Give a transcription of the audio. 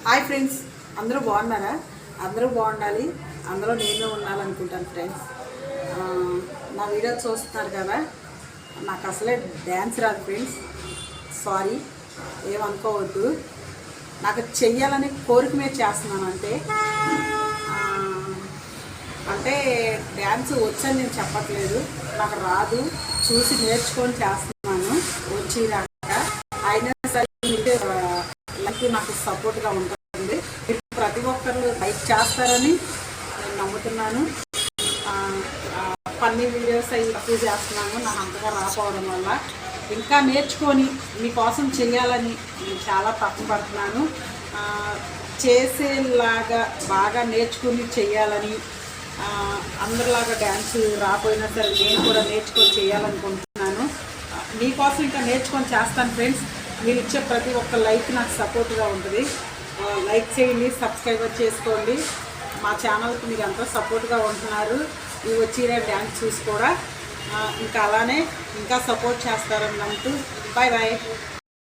Hi friends, అందరూ బాగున్నారా? అందరూ బాగుండాలి, అందులో నేను ఉండాలనుకుంటాను ఫ్రెండ్స్. నా వీడియో చూస్తున్నారు కదా, నాకు అసలే డ్యాన్స్ రాదు ఫ్రెండ్స్, సారీ, ఏమనుకోవద్దు. నాకు చెయ్యాలని కోరిక మీద చేస్తున్నాను. అంటే డ్యాన్స్ వచ్చని నేను చెప్పట్లేదు, నాకు రాదు, చూసి నేర్చుకొని చేస్తున్నాను. వచ్చి రాక అయినా సరే నాకు సపోర్ట్గా ఉంటుంది. మీరు ప్రతి ఒక్కరు లైక్ చేస్తారని నేను నమ్ముతున్నాను. ఫన్నీ వీడియోస్ అవి తక్కువ చేస్తున్నాను, నాకు అంతగా రాకపోవడం వల్ల. ఇంకా నేర్చుకొని మీకోసం చేయాలని నేను చాలా పడుతున్నాను. చేసేలాగా బాగా నేర్చుకుని చేయాలని, అందరిలాగా డ్యాన్స్ రాకపోయినా సరే నేను కూడా నేర్చుకొని చేయాలనుకుంటున్నాను. మీకోసం ఇంకా నేర్చుకొని చేస్తాను ఫ్రెండ్స్. మీరు ఇచ్చే ప్రతి ఒక్క లైక్ నాకు సపోర్ట్గా ఉంటుంది. లైక్ చేయండి, సబ్స్క్రైబర్ చేసుకోండి. మా ఛానల్కి మీరు ఎంతో సపోర్ట్గా ఉంటున్నారు. ఈ వచ్చిన డ్యాన్స్ చూసి కూడా ఇంకా అలానే ఇంకా సపోర్ట్ చేస్తారని నమ్ముతూ బాయ్ బాయ్.